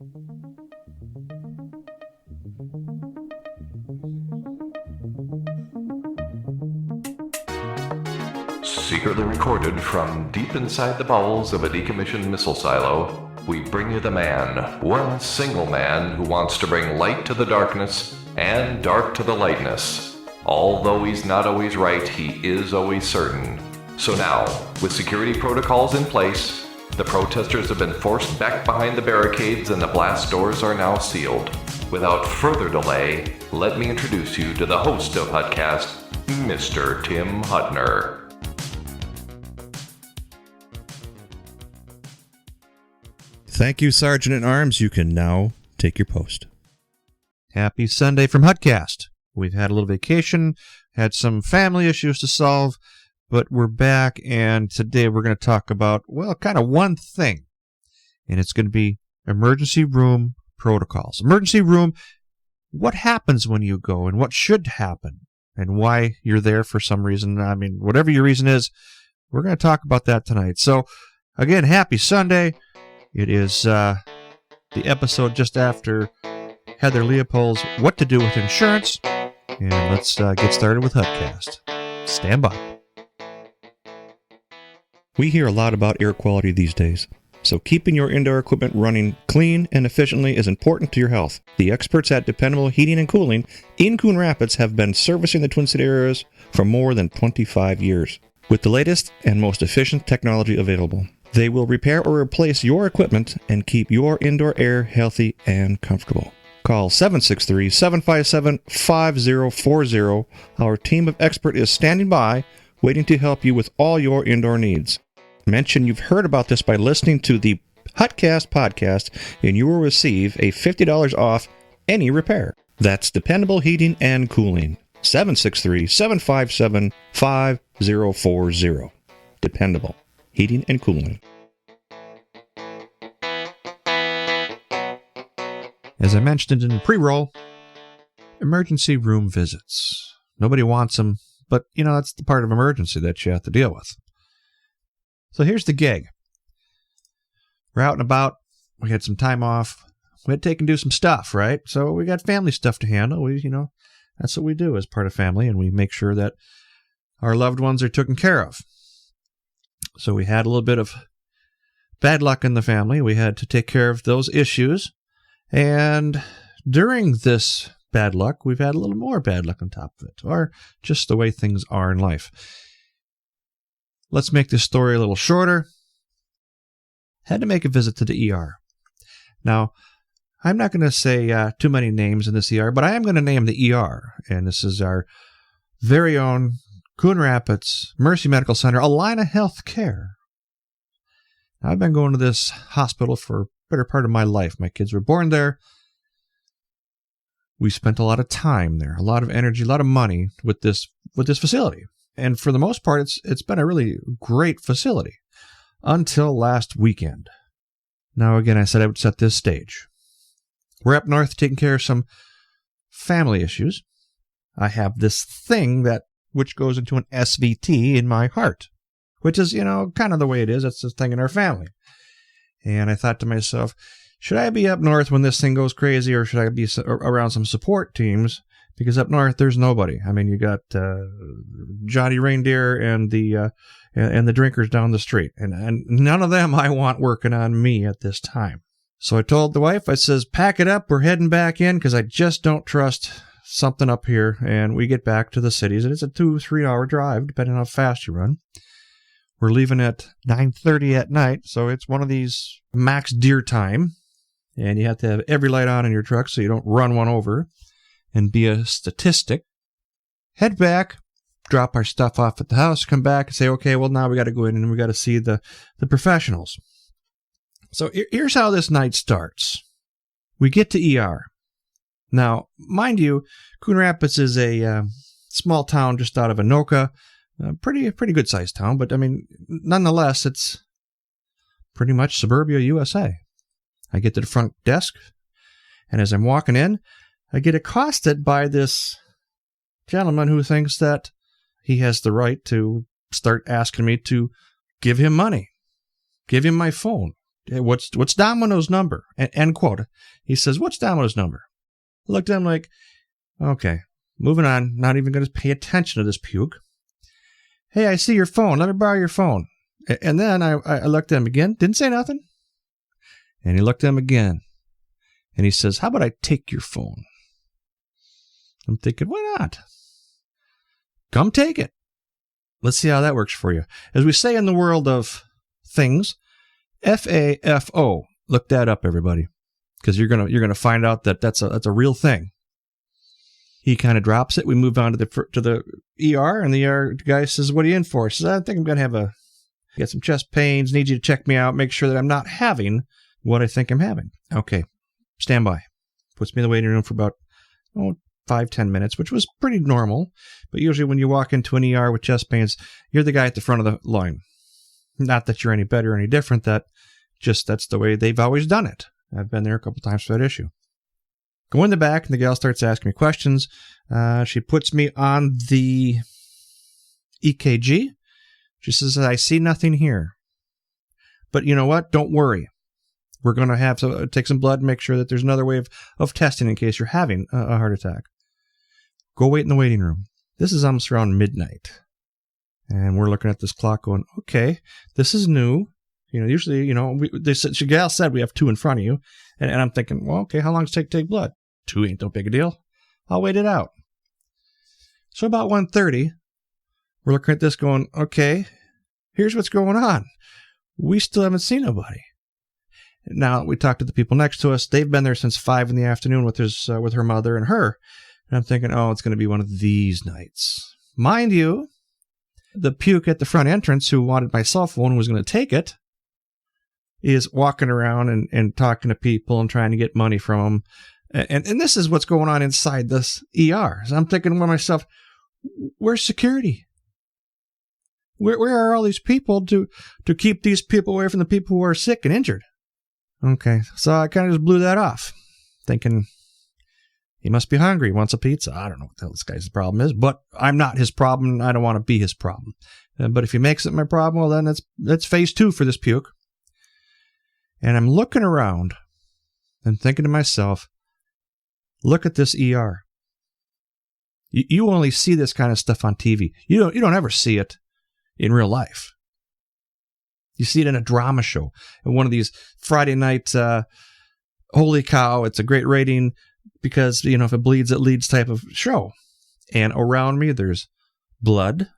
Secretly recorded from deep inside the bowels of a decommissioned missile silo, we bring you the man, one single man who wants to bring light to the darkness and dark to the lightness. Although he's not always right, he is always certain. So now, with security protocols in place, the protesters have been forced back behind the barricades and the blast doors are now sealed. Without further delay, let me introduce you to the host of Hutcast, Mr. Tim Hutner. Thank you, Sergeant-at-Arms. You can now take your post. Happy Sunday from Hutcast. We've had a little vacation, had some family issues to solve, but we're back, and today we're going to talk about, well, kind of one thing, and it's going to be emergency room protocols. Emergency room, what happens when you go, and what should happen, and why you're there for some reason. I mean, whatever your reason is, we're going to talk about that tonight. So, again, happy Sunday. It is the episode just after Heather Leopold's What to Do with Insurance. And let's get started with Hutcast. Stand by. We hear a lot about air quality these days, so keeping your indoor equipment running clean and efficiently is important to your health. The experts at Dependable Heating and Cooling in Coon Rapids have been servicing the Twin City areas for more than 25 years with the latest and most efficient technology available. They will repair or replace your equipment and keep your indoor air healthy and comfortable. Call 763-757-5040. Our team of experts is standing by, waiting to help you with all your indoor needs. Mention you've heard about this by listening to the Hutcast podcast, and you will receive a $50 off any repair. That's Dependable Heating and Cooling. 763-757-5040. Dependable Heating and Cooling. As I mentioned in pre-roll, emergency room visits. Nobody wants them, but, you know, that's the part of emergency that you have to deal with. So here's the gig. We're out and about. We had some time off. We had to take and do some stuff, right? So we got family stuff to handle. That's what we do as part of family, and we make sure that our loved ones are taken care of. So we had a little bit of bad luck in the family. We had to take care of those issues. And during this bad luck, we've had a little more bad luck on top of it, or just the way things are in life. Let's make this story a little shorter. Had to make a visit to the ER. Now, I'm not going to say too many names in this ER, but I am going to name the ER. And this is our very own Coon Rapids Mercy Medical Center, Allina Health Care. Now, I've been going to this hospital for a better part of my life. My kids were born there. We spent a lot of time there, a lot of energy, a lot of money with this facility. And for the most part, it's been a really great facility until last weekend. Now, again, I said I would set this stage. We're up north taking care of some family issues. I have this thing which goes into an SVT in my heart, which is, kind of the way it is. That's the thing in our family. And I thought to myself, should I be up north when this thing goes crazy, or should I be around some support teams? Because up north, there's nobody. I mean, you got Johnny Reindeer and the drinkers down the street. And none of them I want working on me at this time. So I told the wife, I says, pack it up. We're heading back in because I just don't trust something up here. And we get back to the cities. And it's a 2-3 hour drive, depending on how fast you run. We're leaving at 9:30 at night. So it's one of these max deer time. And you have to have every light on in your truck so you don't run one over and be a statistic. Head back, drop our stuff off at the house, come back and say, okay, well, now we got to go in and we got to see the professionals. So here's how this night starts. We get to ER. Now, mind you, Coon Rapids is a small town just out of Anoka. Pretty good sized town, but I mean, nonetheless, it's pretty much suburbia USA. I get to the front desk, and as I'm walking in, I get accosted by this gentleman who thinks that he has the right to start asking me to give him money, give him my phone, What's Domino's number? End quote. He says, what's Domino's number? I looked at him like, okay, moving on. Not even going to pay attention to this puke. Hey, I see your phone. Let me borrow your phone. And then I looked at him again. Didn't say nothing. And he looked at him again. And he says, how about I take your phone? I'm thinking, why not? Come take it. Let's see how that works for you. As we say in the world of things, FAFO. Look that up, everybody, because you're gonna find out that that's a real thing. He kind of drops it. We move on to the ER, and the ER guy says, "What are you in for?" He says, "I think I'm gonna get some chest pains. Need you to check me out, make sure that I'm not having what I think I'm having." Okay, stand by. Puts me in the waiting room for about 5-10 minutes, which was pretty normal. But usually when you walk into an ER with chest pains, you're the guy at the front of the line. Not that you're any better or any different. That's the way they've always done it. I've been there a couple times for that issue. Go in the back, and the gal starts asking me questions. She puts me on the EKG. She says, "I see nothing here. But you know what? Don't worry. We're going to have to take some blood and make sure that there's another way of testing in case you're having a heart attack. Go wait in the waiting room." This is almost around midnight. And we're looking at this clock going, okay, this is new. Usually, the gal said we have 2 in front of you. And I'm thinking, well, okay, how long does it take to take blood? 2 ain't no big a deal. I'll wait it out. So about 1:30, we're looking at this going, okay, here's what's going on. We still haven't seen nobody. Now, we talked to the people next to us. They've been there since 5 in the afternoon with her mother and her. And I'm thinking, oh, it's going to be one of these nights. Mind you, the puke at the front entrance who wanted my cell phone and was going to take it is walking around and talking to people and trying to get money from them. And this is what's going on inside this ER. So I'm thinking to myself, where's security? Where are all these people to keep these people away from the people who are sick and injured? Okay, so I kind of just blew that off, thinking he must be hungry, he wants a pizza. I don't know what the hell this guy's problem is, but I'm not his problem, and I don't want to be his problem. But if he makes it my problem, well, then that's phase 2 for this puke. And I'm looking around and thinking to myself, look at this ER. You only see this kind of stuff on TV. You don't ever see it in real life. You see it in a drama show, in one of these Friday night, holy cow, it's a great rating because, if it bleeds, it leads type of show. And around me, there's blood.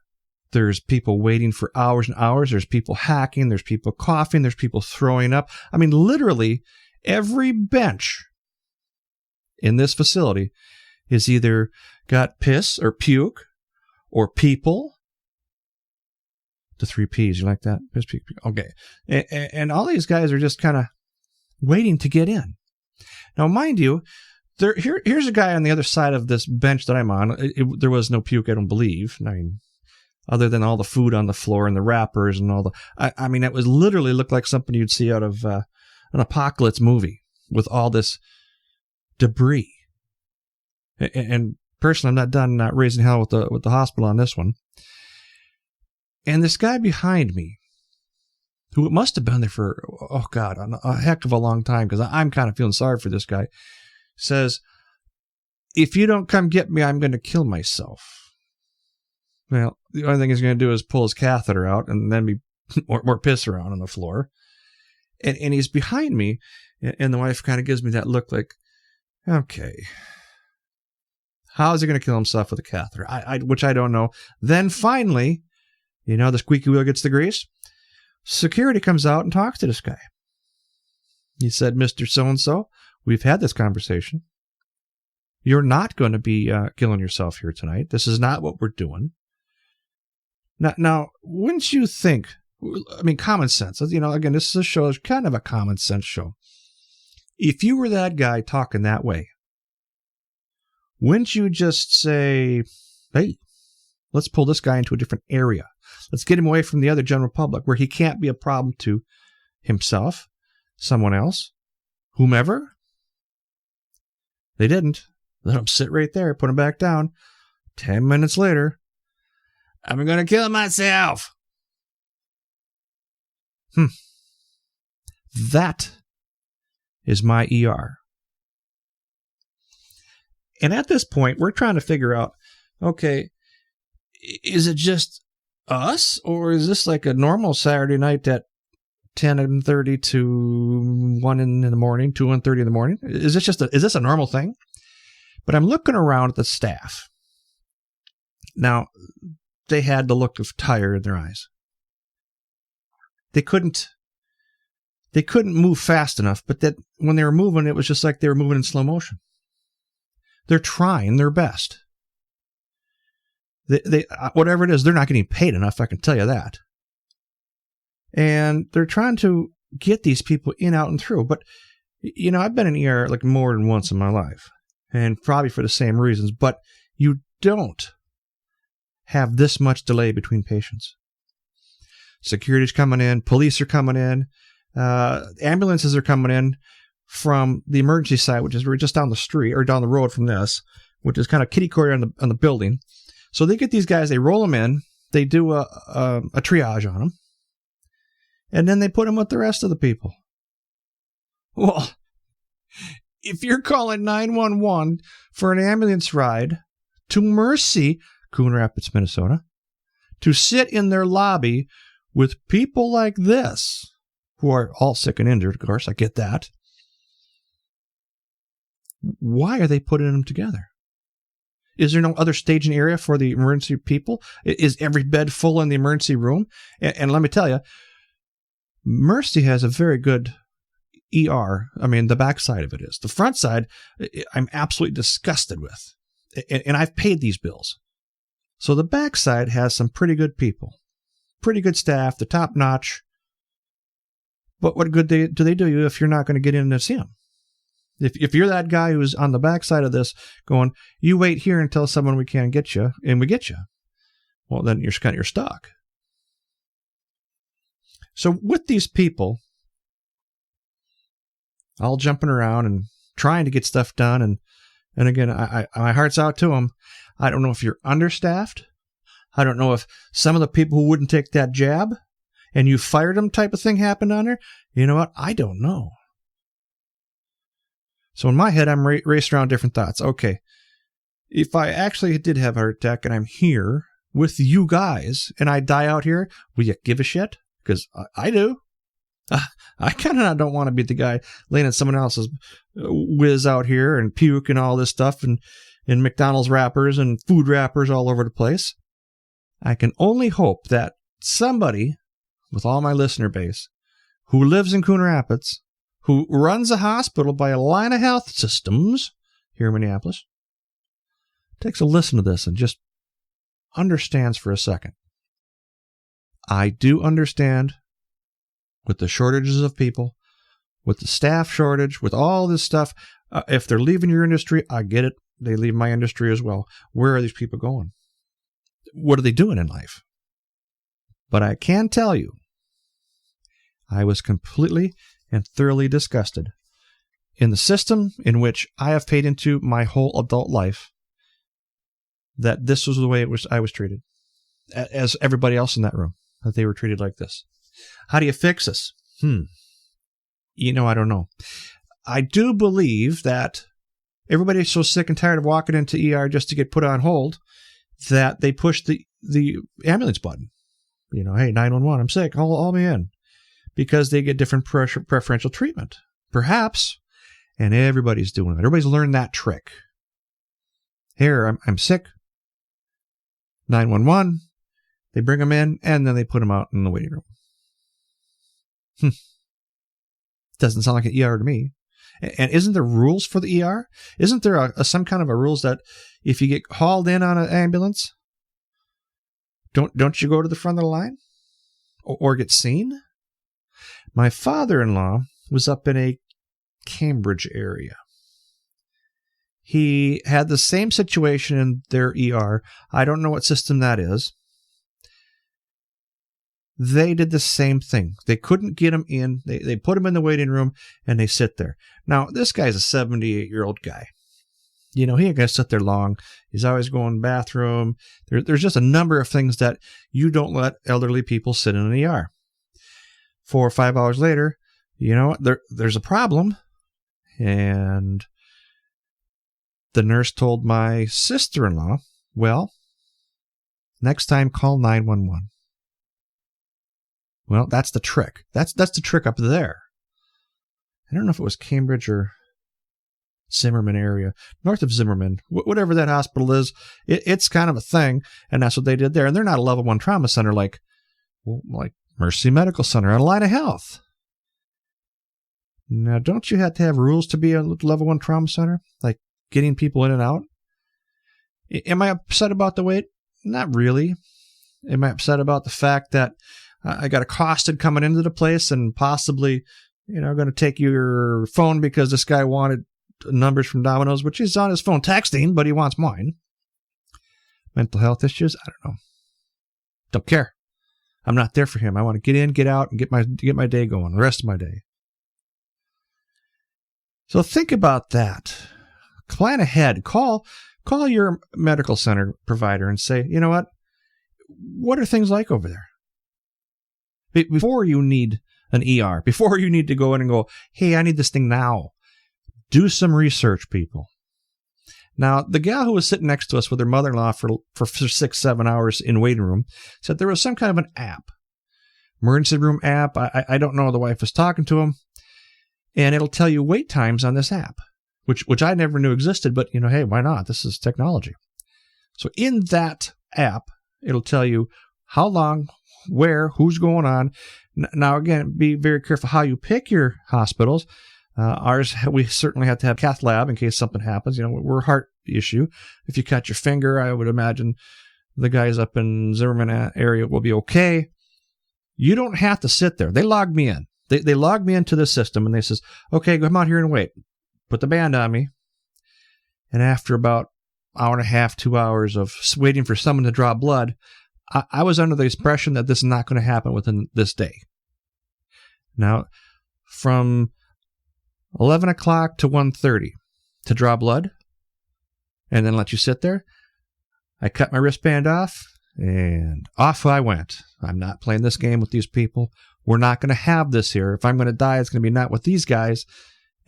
There's people waiting for hours and hours. There's people hacking. There's people coughing. There's people throwing up. I mean, literally every bench in this facility is either got piss or puke or people. The 3 Ps. You like that? Piss, puke, puke. Okay. And all these guys are just kind of waiting to get in. Now, mind you, here's a guy on the other side of this bench that I'm on. There was no puke, I don't believe. I mean, other than all the food on the floor and the wrappers and all the... I mean, it was literally looked like something you'd see out of an apocalypse movie with all this debris. And personally, I'm not done raising hell with the hospital on this one. And this guy behind me, who must have been there for, oh God, a heck of a long time, because I'm kind of feeling sorry for this guy, says, "If you don't come get me, I'm going to kill myself." Well, the only thing he's going to do is pull his catheter out and then be more piss around on the floor. And he's behind me, and the wife kind of gives me that look like, okay, how is he going to kill himself with a catheter? Which I don't know. Then finally, the squeaky wheel gets the grease. Security comes out and talks to this guy. He said, "Mr. So-and-so, we've had this conversation. You're not going to be killing yourself here tonight. This is not what we're doing." Now, wouldn't you think, common sense, again, this is a show, it's kind of a common sense show. If you were that guy talking that way, wouldn't you just say, hey, let's pull this guy into a different area. Let's get him away from the other general public where he can't be a problem to himself, someone else, whomever? They didn't. Let him sit right there, put him back down. 10 minutes later, "I'm going to kill myself." That is my ER. And at this point, we're trying to figure out, okay, is it just us, or is this like a normal Saturday night at 10:30 to 1 in the morning, 2:30 in the morning? Is this a normal thing? But I'm looking around at the staff. Now, they had the look of tire in their eyes. They couldn't move fast enough, but that when they were moving, it was just like they were moving in slow motion. They're trying their best. They whatever it is, they're not getting paid enough, I can tell you that. And they're trying to get these people in, out, and through. But, I've been in ER like more than once in my life, and probably for the same reasons, but you don't have this much delay between patients. Security's coming in, police are coming in, ambulances are coming in from the emergency side, which is just down the street or down the road from this, which is kind of kitty corner on the building. So they get these guys, they roll them in, they do a triage on them, and then they put them with the rest of the people. Well, if you're calling 911 for an ambulance ride to Mercy, Coon Rapids, Minnesota, to sit in their lobby with people like this, who are all sick and injured, of course, I get that. Why are they putting them together? Is there no other staging area for the emergency people? Is every bed full in the emergency room? And let me tell you, Mercy has a very good ER. I mean, the backside of it is. The front side, I'm absolutely disgusted with. And I've paid these bills. So the backside has some pretty good people, pretty good staff, the top notch. But what good do they do you if you're not going to get in to see them? If you're that guy who's on the backside of this going, you wait here until someone we can get you, and we get you, well, then you're stuck. So with these people, all jumping around and trying to get stuff done, and again, my heart's out to them. I don't know if you're understaffed. I don't know if some of the people who wouldn't take that jab and you fired them type of thing happened on there. You know what? I don't know. So in my head, I'm racing around different thoughts. Okay, if I actually did have a heart attack and I'm here with you guys and I die out here, will you give a shit? Because I do. I kind of don't want to be the guy laying in someone else's whiz out here and puke and all this stuff and McDonald's wrappers and food wrappers all over the place. I can only hope that somebody with all my listener base who lives in Coon Rapids, who runs a hospital by Allina Health Systems here in Minneapolis, takes a listen to this and just understands for a second. I do understand with the shortages of people, with the staff shortage, with all this stuff. If they're leaving your industry, I get it. They leave my industry as well. Where are these people going? What are they doing in life? But I can tell you, I was completely and thoroughly disgusted in the system in which I have paid into my whole adult life, that this was the way I was treated, as everybody else in that room, that they were treated like this. How do you fix this? I don't know. I do believe that everybody's so sick and tired of walking into ER just to get put on hold that they push the ambulance button. Hey, 911, I'm sick, haul me in. Because they get different preferential treatment. Perhaps. And everybody's doing it. Everybody's learned that trick. Here, I'm sick. 911. They bring them in, and then they put them out in the waiting room. Doesn't sound like an ER to me. And isn't there rules for the ER? Isn't there some kind of a rules that if you get hauled in on an ambulance, don't you go to the front of the line? Or get seen? My father-in-law was up in a Cambridge area. He had the same situation in their ER. I don't know what system that is. They did the same thing. They couldn't get him in. They put him in the waiting room, and they sit there. Now, this guy's a 78-year-old guy. He ain't going to sit there long. He's always going to the bathroom. There's just a number of things that you don't let elderly people sit in an ER. 4 or 5 hours later, you know, there's a problem. And the nurse told my sister-in-law, well, next time call 911. Well, that's the trick. That's the trick up there. I don't know if it was Cambridge or Zimmerman area, north of Zimmerman, whatever that hospital is. It's kind of a thing, and that's what they did there. And they're not a level 1 trauma center like Mercy Medical Center and Allina Health. Now, don't you have to have rules to be a level 1 trauma center? Like getting people in and out? Am I upset about the wait? Not really. Am I upset about the fact that I got accosted coming into the place and possibly, going to take your phone because this guy wanted numbers from Domino's, which he's on his phone texting, but he wants mine. Mental health issues? I don't know. Don't care. I'm not there for him. I want to get in, get out, and get my day going, the rest of my day. So think about that. Plan ahead. Call your medical center provider and say, you know what are things like over there? Before you need an ER, before you need to go in and go, hey, I need this thing now. Do some research, people. Now, the gal who was sitting next to us with her mother-in-law for 6-7 hours in waiting room said there was some kind of an app, emergency room app. I don't know. The wife was talking to him, and it'll tell you wait times on this app, which I never knew existed. But hey, why not? This is technology. So in that app, it'll tell you how long, where, who's going on. Now, again, be very careful how you pick your hospitals. Ours, we certainly have to have cath lab in case something happens. We're a heart issue. If you cut your finger, I would imagine the guys up in Zimmerman area will be okay. You don't have to sit there. They logged me in. They logged me into the system, and they says, okay, come out here and wait. Put the band on me. And after about an hour and a half, 2 hours of waiting for someone to draw blood, I was under the impression that this is not going to happen within this day. Now, from 11 o'clock to 1:30 to draw blood and then let you sit there, I cut my wristband off and off I went. I'm not playing this game with these people. We're not going to have this here. If I'm going to die, it's going to be not with these guys.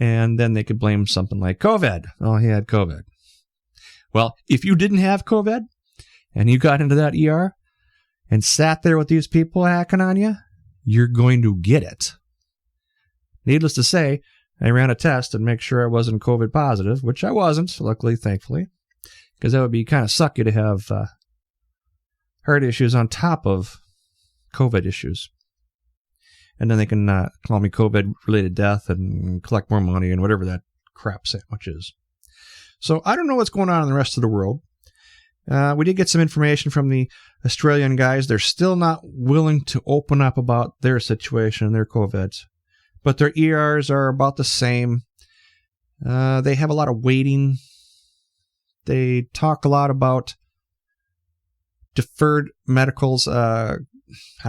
And then they could blame something like COVID. Oh, he had COVID. Well, if you didn't have COVID and you got into that ER and sat there with these people hacking on you, you're going to get it. Needless to say, I ran a test and make sure I wasn't COVID positive, which I wasn't, luckily, thankfully, because that would be kind of sucky to have heart issues on top of COVID issues. And then they can call me COVID-related death and collect more money and whatever that crap sandwich is. So I don't know what's going on in the rest of the world. We did get some information from the Australian guys. They're still not willing to open up about their situation and their COVIDs. But their ERs are about the same. They have a lot of waiting. They talk a lot about deferred medicals. How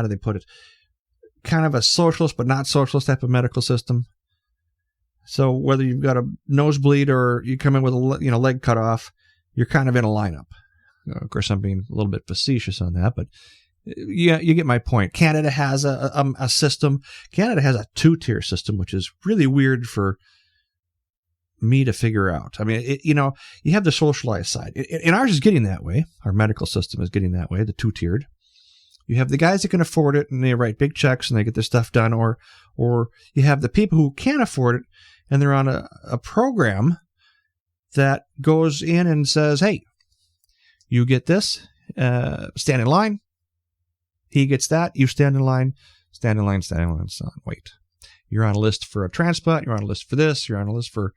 do they put it? Kind of a socialist but not socialist type of medical system. So whether you've got a nosebleed or you come in with a leg cut off, you're kind of in a lineup. Of course, I'm being a little bit facetious on that, but yeah, you get my point. Canada has a system. Canada has a 2-tier system, which is really weird for me to figure out. I mean, you have the socialized side, and ours is getting that way. Our medical system is getting that way, the 2-tiered. You have the guys that can afford it, and they write big checks, and they get their stuff done, or you have the people who can't afford it, and they're on a program that goes in and says, hey, you get this, stand in line. He gets that, you stand in line, stand in line, stand in line, stand in line, wait. You're on a list for a transplant, you're on a list for this, you're on a list for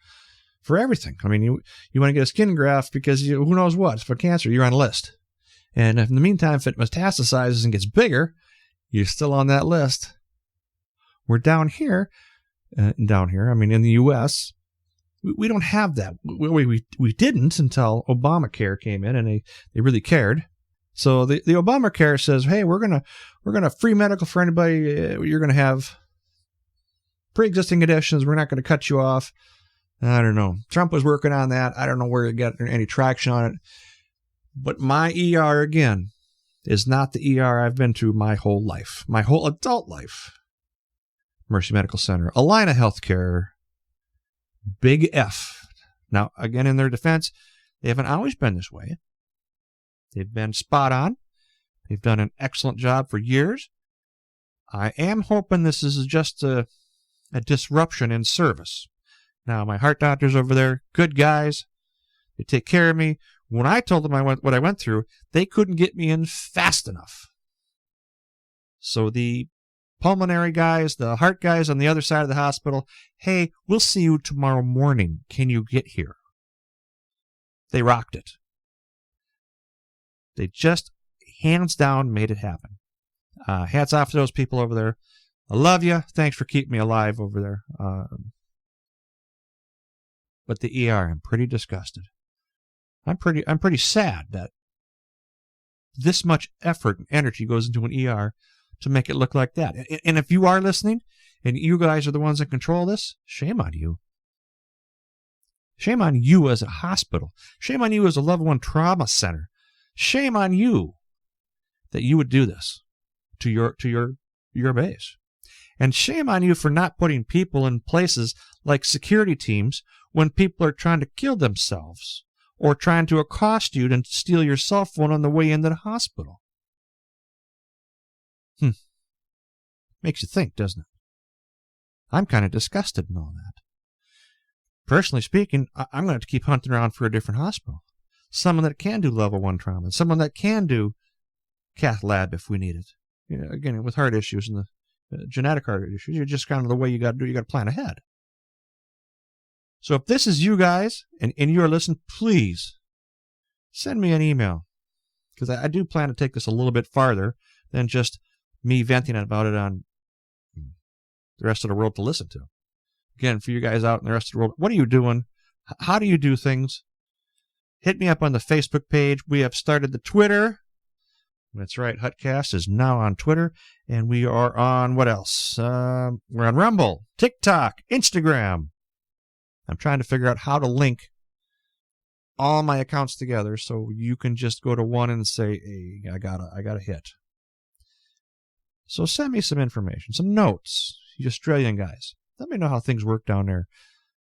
everything. I mean, you want to get a skin graft because who knows what, for cancer, you're on a list. And if in the meantime, if it metastasizes and gets bigger, you're still on that list. We're down here, I mean, in the U.S., we don't have that. We didn't until Obamacare came in, and they really cared. So the Obamacare says, hey, we're gonna free medical for anybody. You're gonna have pre-existing conditions. We're not going to cut you off. I don't know. Trump was working on that. I don't know where he got any traction on it. But my ER, again, is not the ER I've been to my whole life, my whole adult life. Mercy Medical Center, Allina Healthcare, Big F. Now, again, in their defense, they haven't always been this way. They've been spot on. They've done an excellent job for years. I am hoping this is just a disruption in service. Now, my heart doctors over there, good guys. They take care of me. When I told them what I went through, they couldn't get me in fast enough. So the pulmonary guys, the heart guys on the other side of the hospital, hey, we'll see you tomorrow morning. Can you get here? They rocked it. They just, hands down, made it happen. Hats off to those people over there. I love you. Thanks for keeping me alive over there. But the ER, I'm pretty disgusted. I'm pretty sad that this much effort and energy goes into an ER to make it look like that. And if you are listening, and you guys are the ones that control this, shame on you. Shame on you as a hospital. Shame on you as a level 1 trauma center. Shame on you that you would do this to your base. And shame on you for not putting people in places like security teams when people are trying to kill themselves or trying to accost you and steal your cell phone on the way into the hospital. Makes you think, doesn't it? I'm kind of disgusted in all that. Personally speaking, I'm going to have to keep hunting around for a different hospital. Someone that can do level 1 trauma. Someone that can do cath lab if we need it. You know, again, with heart issues and the genetic heart issues, you're just kind of the way you got to do. You got to plan ahead. So if this is you guys and you are listening, please send me an email, because I do plan to take this a little bit farther than just me venting about it on the rest of the world to listen to. Again, for you guys out in the rest of the world, what are you doing? How do you do things? Hit me up on the Facebook page. We have started the Twitter. That's right. Hutcast is now on Twitter. And we are on what else? We're on Rumble, TikTok, Instagram. I'm trying to figure out how to link all my accounts together so you can just go to one and say, hey, I got a hit. So send me some information, some notes, you Australian guys. Let me know how things work down there.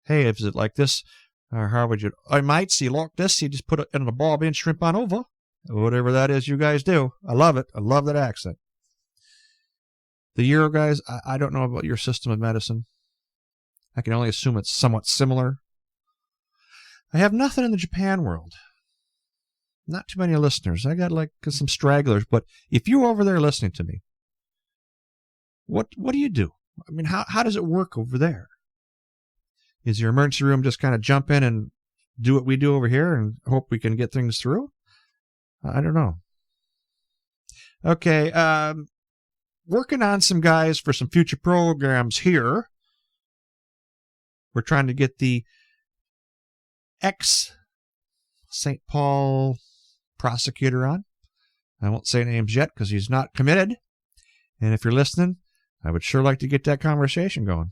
Hey, is it like this? Or how would you? I might see like this. You just put it in a ball bean, shrimp on over. Whatever that is you guys do. I love it. I love that accent. The Euro guys, I don't know about your system of medicine. I can only assume it's somewhat similar. I have nothing in the Japan world. Not too many listeners. I got like some stragglers. But if you're over there listening to me, what do you do? I mean, how does it work over there? Is your emergency room just kind of jump in and do what we do over here and hope we can get things through? I don't know. Okay, working on some guys for some future programs here. We're trying to get the ex-St. Paul prosecutor on. I won't say names yet because he's not committed. And if you're listening, I would sure like to get that conversation going.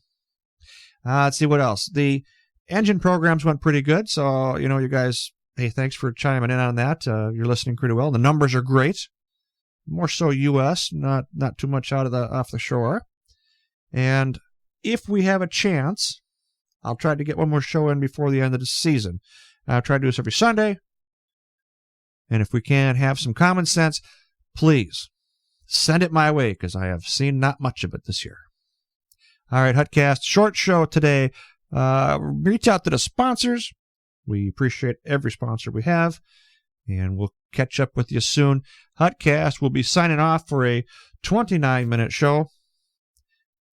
Let's see what else. The engine programs went pretty good. So, you guys, hey, thanks for chiming in on that. You're listening pretty well. The numbers are great. More so U.S., not too much off the shore. And if we have a chance, I'll try to get one more show in before the end of the season. I'll try to do this every Sunday. And if we can have some common sense, please send it my way, because I have seen not much of it this year. All right, Hutcast, short show today. Reach out to the sponsors. We appreciate every sponsor we have, and we'll catch up with you soon. Hutcast will be signing off for a 29-minute show.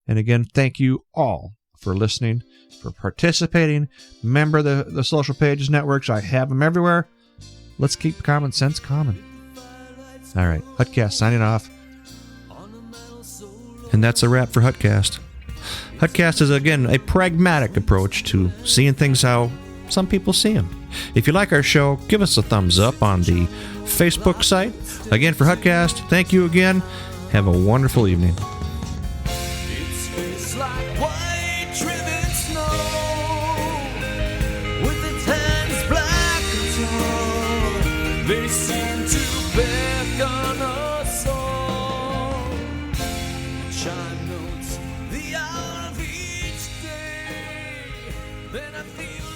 And again, thank you all for listening, for participating. Remember the social pages networks. I have them everywhere. Let's keep common sense common. All right, Hutcast signing off. And that's a wrap for Hutcast. Hutcast is, again, a pragmatic approach to seeing things how some people see them. If you like our show, give us a thumbs up on the Facebook site. Again, for Hutcast, thank you again. Have a wonderful evening. It's like white-driven snow, with its hands black and tall. They seem to beckon us all. Chime notes the hour. and I feel